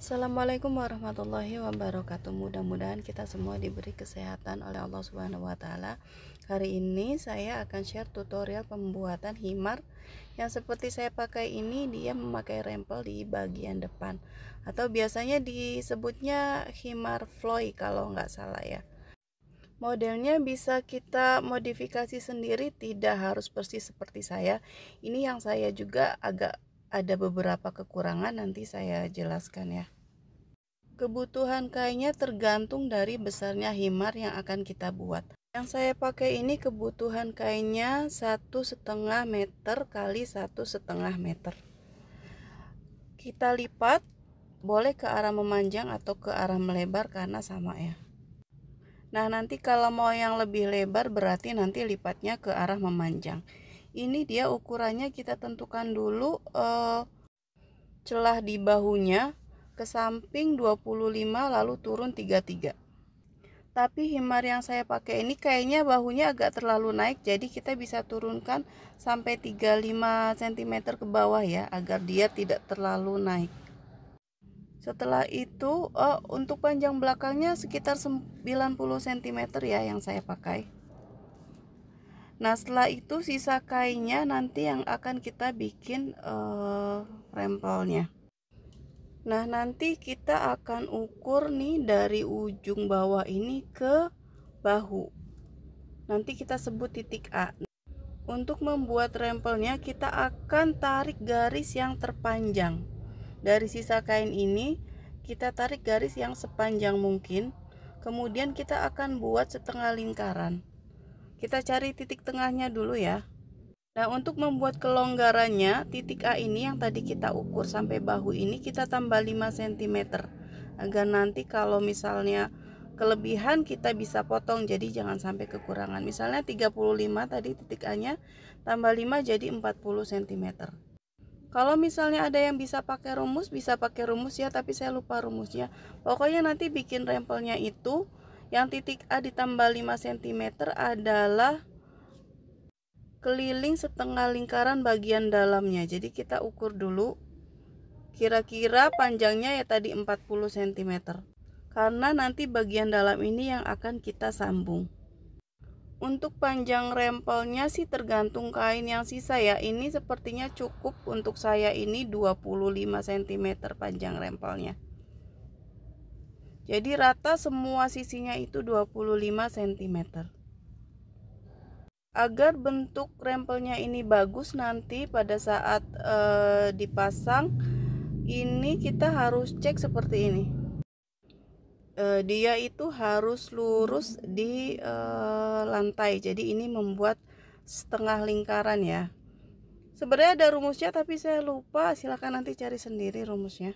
Assalamualaikum warahmatullahi wabarakatuh. Mudah-mudahan kita semua diberi kesehatan oleh Allah Subhanahu wa taala. Hari ini saya akan share tutorial pembuatan himar yang seperti saya pakai ini. Dia memakai rempel di bagian depan atau biasanya disebutnya himar floy kalau nggak salah ya. Modelnya bisa kita modifikasi sendiri, tidak harus persis seperti saya. Ini yang saya juga agak ada beberapa kekurangan, nanti saya jelaskan ya. Kebutuhan kainnya tergantung dari besarnya himar yang akan kita buat. Yang saya pakai ini kebutuhan kainnya 1,5 meter kali 1,5 meter. Kita lipat, boleh ke arah memanjang atau ke arah melebar karena sama ya. Nah, nanti kalau mau yang lebih lebar berarti nanti lipatnya ke arah memanjang. Ini dia ukurannya, kita tentukan dulu celah di bahunya ke samping 25 lalu turun 33. Tapi himar yang saya pakai ini kayaknya bahunya agak terlalu naik, jadi kita bisa turunkan sampai 35 cm ke bawah ya, agar dia tidak terlalu naik. Setelah itu untuk panjang belakangnya sekitar 90 cm ya yang saya pakai. Nah, setelah itu sisa kainnya nanti yang akan kita bikin rempelnya. Nah, nanti kita akan ukur nih dari ujung bawah ini ke bahu. Nanti kita sebut titik A. Untuk membuat rempelnya kita akan tarik garis yang terpanjang. Dari sisa kain ini kita tarik garis yang sepanjang mungkin. Kemudian kita akan buat setengah lingkaran. Kita cari titik tengahnya dulu ya. Nah, untuk membuat kelonggarannya, titik A ini yang tadi kita ukur sampai bahu ini kita tambah 5 cm. Agar nanti kalau misalnya kelebihan kita bisa potong, jadi jangan sampai kekurangan. Misalnya 35 tadi titik A-nya, tambah 5 jadi 40 cm. Kalau misalnya ada yang bisa pakai rumus ya, tapi saya lupa rumusnya. Pokoknya nanti bikin rempelnya itu yang titik A ditambah 5 cm adalah keliling setengah lingkaran bagian dalamnya. Jadi kita ukur dulu kira-kira panjangnya ya tadi 40 cm. Karena nanti bagian dalam ini yang akan kita sambung. Untuk panjang rempelnya sih tergantung kain yang sisa ya. Ini sepertinya cukup untuk saya, ini 25 cm panjang rempelnya. Jadi rata semua sisinya itu 25 cm. Agar bentuk rempelnya ini bagus nanti pada saat dipasang, ini kita harus cek seperti ini. Dia itu harus lurus di lantai. Jadi ini membuat setengah lingkaran ya. Sebenarnya ada rumusnya tapi saya lupa, silahkan nanti cari sendiri rumusnya.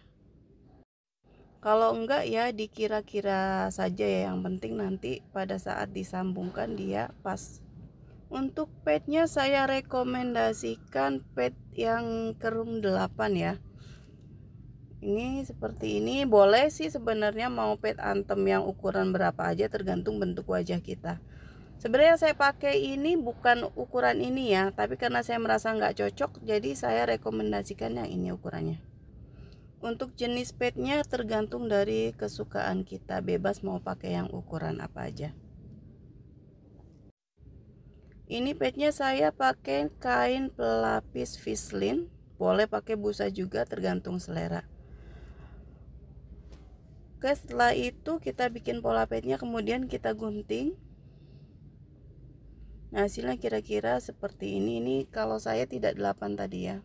Kalau enggak ya dikira-kira saja ya, yang penting nanti pada saat disambungkan dia pas. Untuk padnya saya rekomendasikan pad yang kerum 8 ya. Ini seperti ini, boleh sih sebenarnya mau pad antem yang ukuran berapa aja, tergantung bentuk wajah kita. Sebenarnya saya pakai ini bukan ukuran ini ya, tapi karena saya merasa nggak cocok, jadi saya rekomendasikan yang ini ukurannya. Untuk jenis padnya tergantung dari kesukaan kita, bebas mau pakai yang ukuran apa aja. Ini padnya saya pakai kain pelapis Vislin, boleh pakai busa juga tergantung selera. Oke, setelah itu kita bikin pola padnya, kemudian kita gunting. Nah, hasilnya kira-kira seperti ini. Ini kalau saya tidak 8 tadi ya,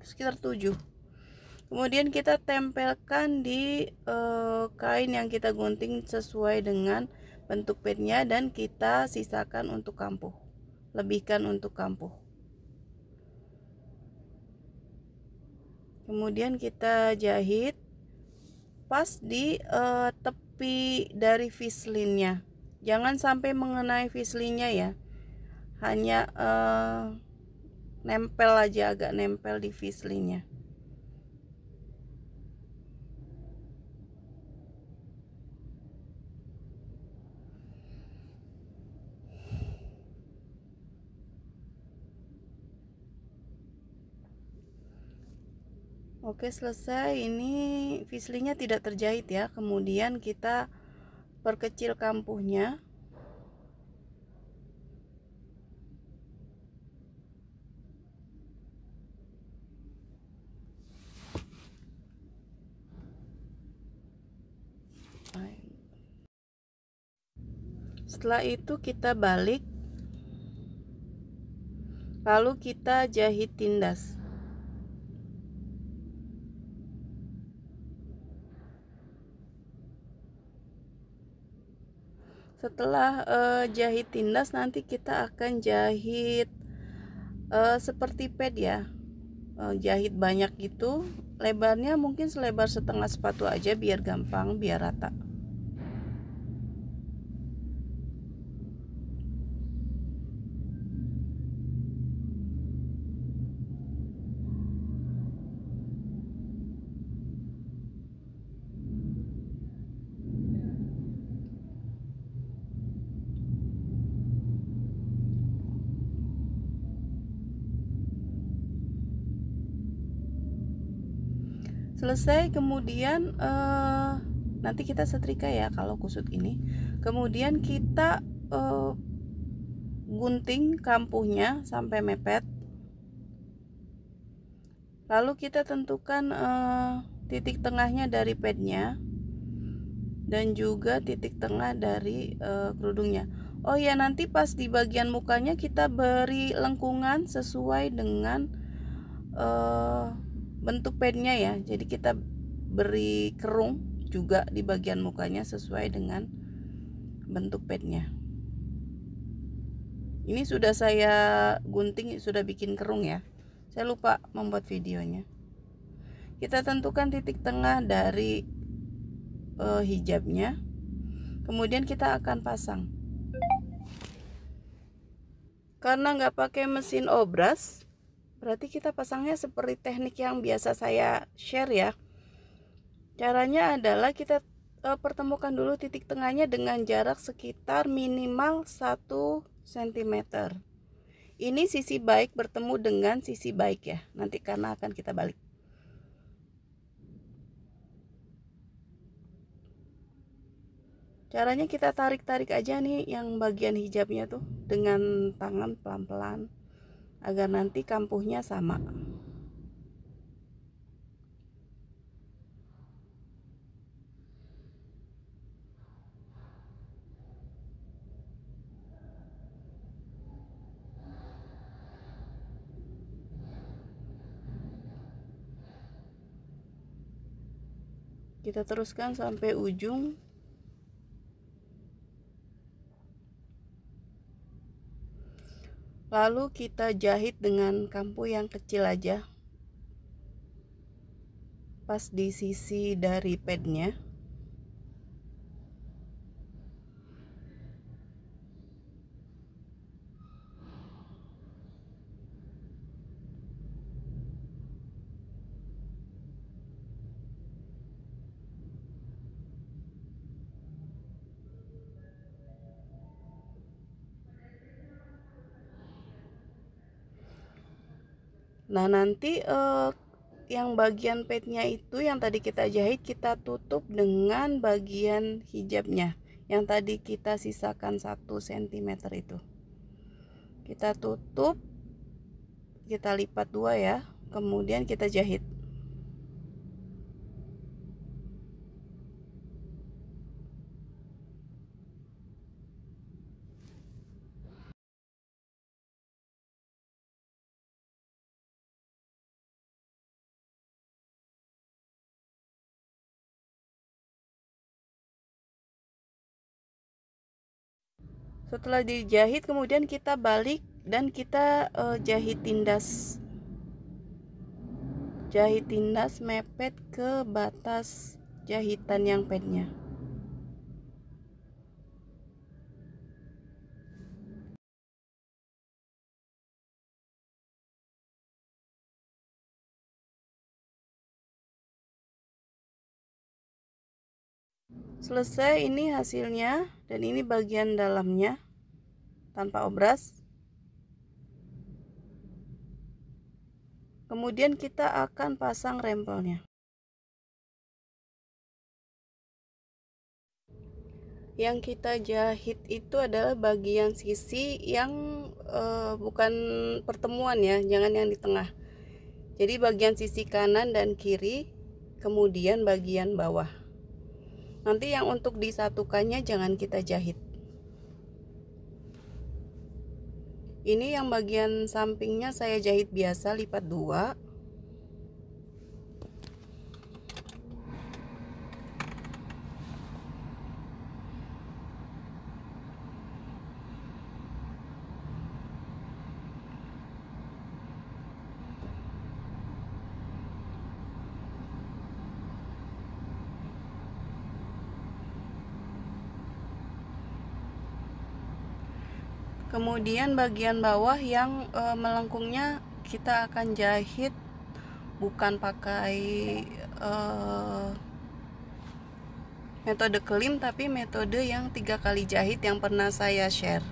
sekitar 7. Kemudian kita tempelkan di kain yang kita gunting sesuai dengan bentuk padnya, dan kita sisakan untuk kampuh, lebihkan untuk kampuh. Kemudian kita jahit pas di tepi dari vislinnya, jangan sampai mengenai vislinnya ya, hanya nempel aja, agak nempel di vislinnya. Oke, selesai. Ini fislingnya tidak terjahit ya. Kemudian kita perkecil kampuhnya. Setelah itu kita balik, lalu kita jahit tindas. Setelah jahit tindas, nanti kita akan jahit seperti pad ya. Jahit banyak gitu, lebarnya mungkin selebar setengah sepatu aja biar gampang, biar rata. Selesai, kemudian nanti kita setrika ya kalau kusut ini. Kemudian kita gunting kampuhnya sampai mepet. Lalu kita tentukan titik tengahnya dari padnya dan juga titik tengah dari kerudungnya. Oh ya, nanti pas di bagian mukanya kita beri lengkungan sesuai dengan bentuk padnya ya. Jadi kita beri kerung juga di bagian mukanya sesuai dengan bentuk padnya. Ini sudah saya gunting, sudah bikin kerung ya. Saya lupa membuat videonya. Kita tentukan titik tengah dari hijabnya. Kemudian kita akan pasang. Karena nggak pakai mesin obras, berarti kita pasangnya seperti teknik yang biasa saya share ya. Caranya adalah kita pertemukan dulu titik tengahnya dengan jarak sekitar minimal 1 cm. Ini sisi baik bertemu dengan sisi baik ya. Nanti karena akan kita balik. Caranya kita tarik-tarik aja nih yang bagian hijabnya tuh dengan tangan pelan-pelan agar nanti kampuhnya sama. Kita teruskan sampai ujung. Lalu kita jahit dengan kampuh yang kecil aja, pas di sisi dari padnya. Nah, nanti yang bagian padnya itu yang tadi kita jahit, kita tutup dengan bagian hijabnya yang tadi kita sisakan 1 cm itu. Kita tutup, kita lipat 2 ya, kemudian kita jahit. Setelah dijahit, kemudian kita balik dan kita jahit tindas. Jahit tindas mepet ke batas jahitan yang padnya. Selesai, ini hasilnya dan ini bagian dalamnya tanpa obras. Kemudian kita akan pasang rempelnya. Yang kita jahit itu adalah bagian sisi yang bukan pertemuan ya, jangan yang di tengah. Jadi bagian sisi kanan dan kiri, kemudian bagian bawah. Nanti yang untuk disatukannya jangan kita jahit. Ini yang bagian sampingnya saya jahit biasa lipat 2. Kemudian bagian bawah yang melengkungnya kita akan jahit bukan pakai metode kelim, tapi metode yang 3 kali jahit yang pernah saya share.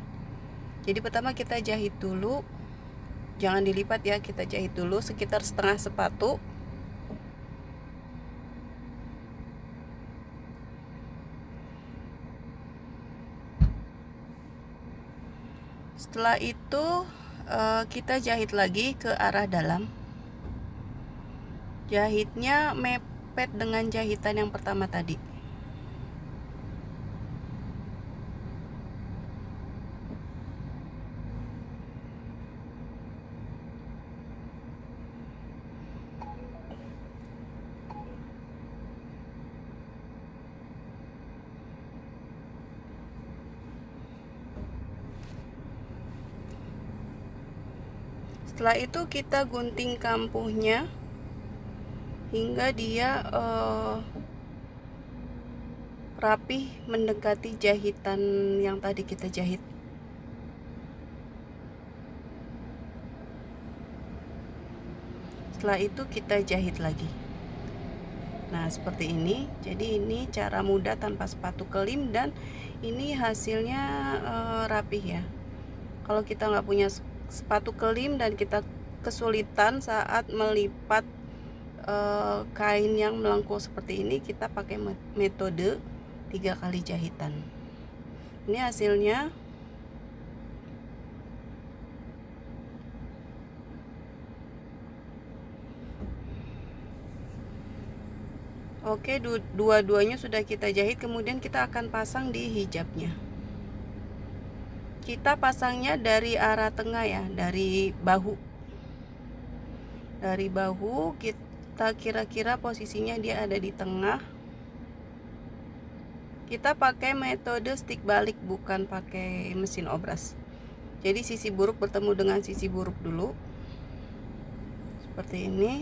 Jadi pertama kita jahit dulu, jangan dilipat ya, kita jahit dulu sekitar setengah sepatu. Setelah itu kita jahit lagi ke arah dalam. Jahitnya mepet dengan jahitan yang pertama tadi. Setelah itu kita gunting kampuhnya hingga dia rapih mendekati jahitan yang tadi kita jahit. Setelah itu kita jahit lagi. Nah seperti ini. Jadi ini cara mudah tanpa sepatu kelim, dan ini hasilnya rapih ya. Kalau kita nggak punya sepatu kelim dan kita kesulitan saat melipat kain yang melengkung seperti ini, kita pakai metode 3 kali jahitan. Ini hasilnya. Oke, dua-duanya sudah kita jahit. Kemudian kita akan pasang di hijabnya. Kita pasangnya dari arah tengah ya, dari bahu. Dari bahu kita kira-kira posisinya dia ada di tengah. Kita pakai metode stick balik, bukan pakai mesin obras. Jadi sisi buruk bertemu dengan sisi buruk dulu. Seperti ini.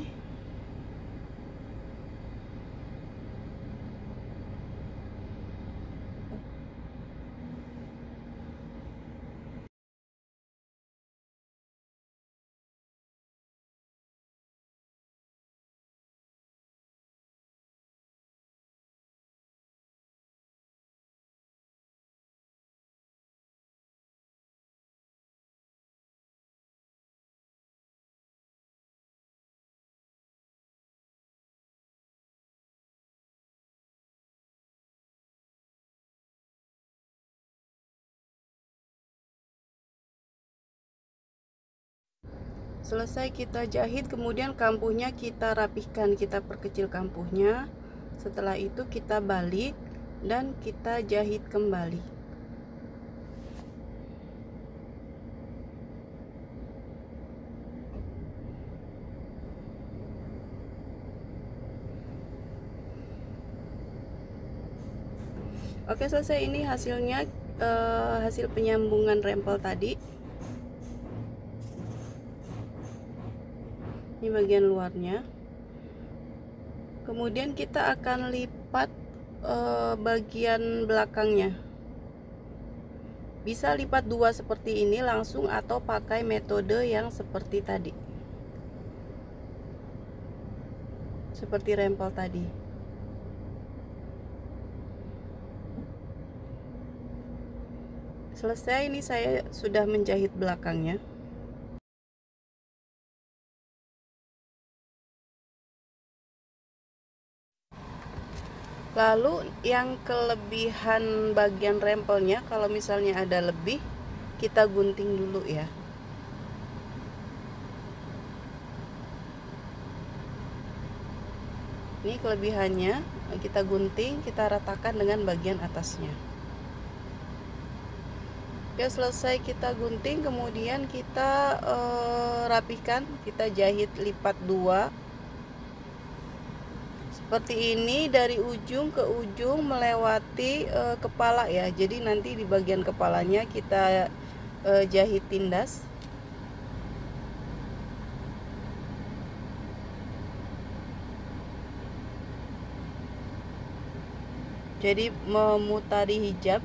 Selesai kita jahit, kemudian kampuhnya kita rapihkan, kita perkecil kampuhnya. Setelah itu kita balik dan kita jahit kembali. Oke, selesai. Ini hasilnya, hasil penyambungan rempel tadi. Ini bagian luarnya. Kemudian kita akan lipat bagian belakangnya. Bisa lipat 2 seperti ini langsung, atau pakai metode yang seperti tadi, seperti rempel tadi. Selesai. Ini saya sudah menjahit belakangnya. Lalu yang kelebihan bagian rempelnya, kalau misalnya ada lebih, kita gunting dulu ya. Ini kelebihannya, kita gunting, kita ratakan dengan bagian atasnya. Oke, selesai kita gunting, kemudian kita rapikan, kita jahit lipat 2 seperti ini, dari ujung ke ujung melewati kepala ya. Jadi nanti di bagian kepalanya kita jahit tindas. Jadi memutari hijab.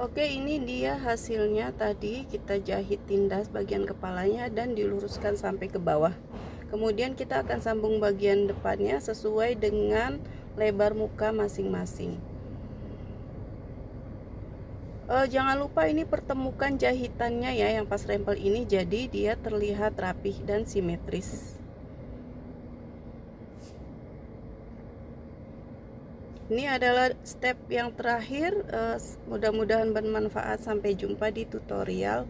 Oke, ini dia hasilnya. Tadi kita jahit tindas bagian kepalanya dan diluruskan sampai ke bawah. Kemudian kita akan sambung bagian depannya sesuai dengan lebar muka masing-masing. Jangan lupa ini pertemukan jahitannya ya, yang pas rempel ini, jadi dia terlihat rapih dan simetris. Ini adalah step yang terakhir. Mudah-mudahan bermanfaat. Sampai jumpa di tutorial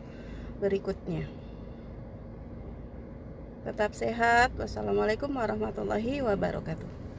berikutnya. Tetap sehat. Wassalamualaikum warahmatullahi wabarakatuh.